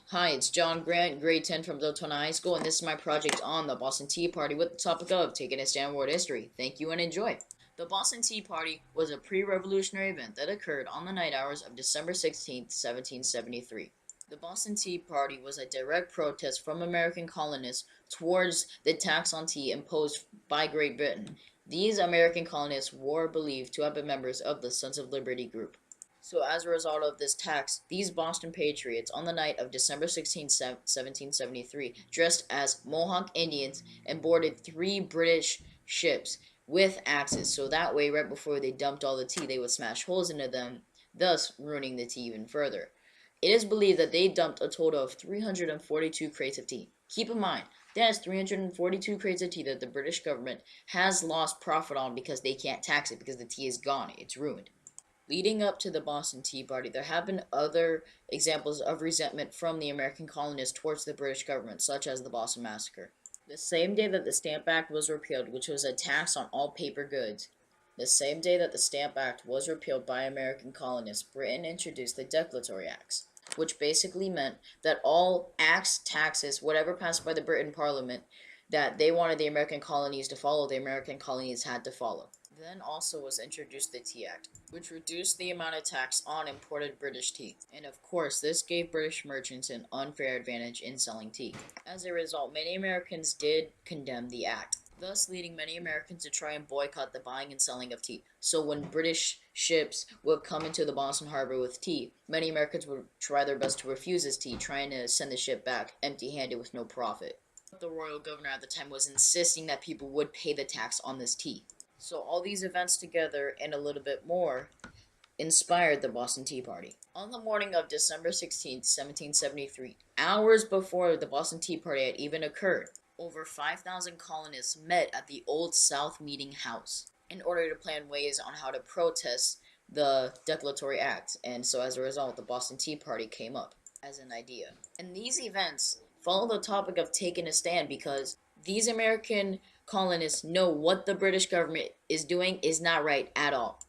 Hi, it's John Grant, grade 10 from Deltona High School, and this is my project on the Boston Tea Party with the topic of taking a stand world history. Thank you and enjoy. The Boston Tea Party was a pre-revolutionary event that occurred on the night hours of December 16th, 1773. The Boston Tea Party was a direct protest from American colonists towards the tax on tea imposed by Great Britain. These American colonists were believed to have been members of the Sons of Liberty group. So as a result of this tax, these Boston Patriots on the night of December 16th, 1773, dressed as Mohawk Indians and boarded three British ships with axes. So that way, right before they dumped all the tea, they would smash holes into them, thus ruining the tea even further. It is believed that they dumped a total of 342 crates of tea. Keep in mind, that is 342 crates of tea that the British government has lost profit on because they can't tax it because the tea is gone, it's ruined. Leading up to the Boston Tea Party, there have been other examples of resentment from the American colonists towards the British government, such as the Boston Massacre. The same day that the Stamp Act was repealed, which was a tax on all paper goods, the same day that the Stamp Act was repealed by American colonists, Britain introduced the Declaratory Acts, which basically meant that all acts, taxes, whatever passed by the Britain Parliament, that they wanted the American colonies to follow, the American colonies had to follow. Then also was introduced the Tea Act, which reduced the amount of tax on imported British tea. And of course, this gave British merchants an unfair advantage in selling tea. As a result, many Americans did condemn the act, thus leading many Americans to try and boycott the buying and selling of tea. So when British ships would come into the Boston Harbor with tea, many Americans would try their best to refuse this tea, trying to send the ship back empty-handed with no profit. The royal governor at the time was insisting that people would pay the tax on this tea. So all these events together and a little bit more inspired the Boston Tea Party. On the morning of December 16th, 1773, hours before the Boston Tea Party had even occurred, over 5,000 colonists met at the Old South Meeting House in order to plan ways on how to protest the Declaratory Act, and so as a result, the Boston Tea Party came up as an idea. And these events follow the topic of taking a stand because these American colonists know what the British government is doing is not right at all.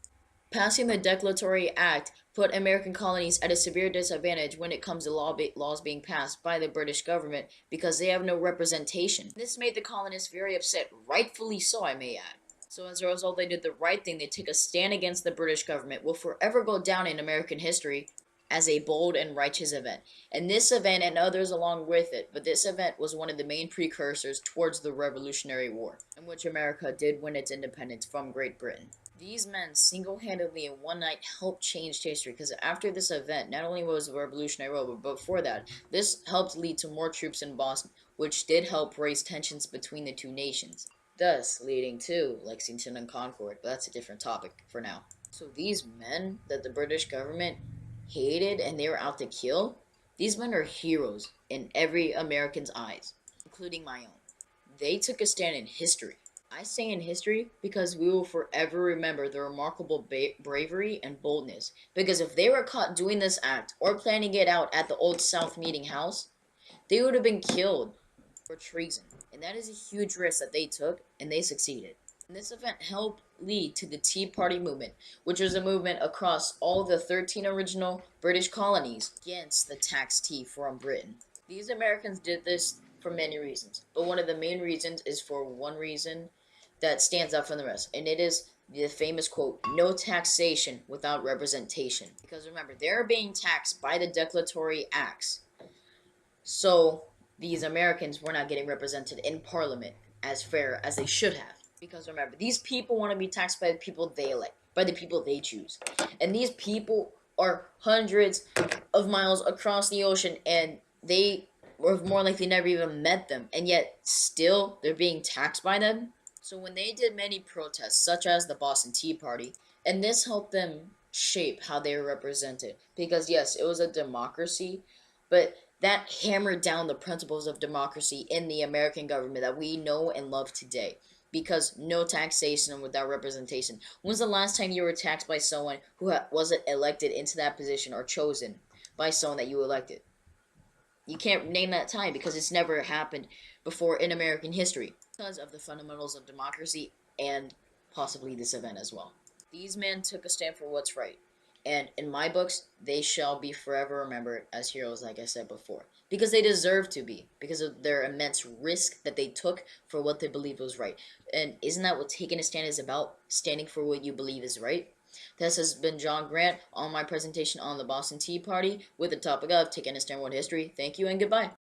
Passing the Declaratory Act put American colonies at a severe disadvantage when it comes to laws being passed by the British government because they have no representation. This made the colonists very upset, rightfully so, I may add. So as a result, they did the right thing. They took a stand against the British government, will forever go down in American history as a bold and righteous event. And this event and others along with it, but this event was one of the main precursors towards the Revolutionary War, in which America did win its independence from Great Britain. These men single-handedly in one night helped change history because after this event, not only was the Revolutionary War, but before that, this helped lead to more troops in Boston, which did help raise tensions between the two nations, thus leading to Lexington and Concord, but that's a different topic for now. So these men that the British government hated and they were out to kill, these men are heroes in every American's eyes, including my own. They took a stand in history. I say in history because we will forever remember their remarkable bravery and boldness. Because if they were caught doing this act or planning it out at the Old South Meeting House, they would have been killed for treason. And that is a huge risk that they took, and they succeeded. And this event helped lead to the Tea Party movement, which was a movement across all the 13 original British colonies against the taxed tea from Britain. These Americans did this for many reasons, but one of the main reasons is for one reason that stands out from the rest, and it is the famous quote, "No taxation without representation." Because remember, they're being taxed by the Declaratory Acts. So these Americans were not getting represented in Parliament as fair as they should have. Because remember, these people want to be taxed by the people they elect, by the people they choose. And these people are hundreds of miles across the ocean, and they were more likely never even met them, and yet still they're being taxed by them. So when they did many protests, such as the Boston Tea Party, and this helped them shape how they were represented. Because yes, it was a democracy, but that hammered down the principles of democracy in the American government that we know and love today. Because no taxation without representation. When's the last time you were taxed by someone who wasn't elected into that position or chosen by someone that you elected? You can't name that time because it's never happened before in American history because of the fundamentals of democracy and possibly this event as well. These men took a stand for what's right. And in my books, they shall be forever remembered as heroes, like I said before, because they deserve to be, because of their immense risk that they took for what they believed was right. And isn't that what taking a stand is about? Standing for what you believe is right? This has been John Grant on my presentation on the Boston Tea Party with the topic of taking a stand with history. Thank you and goodbye.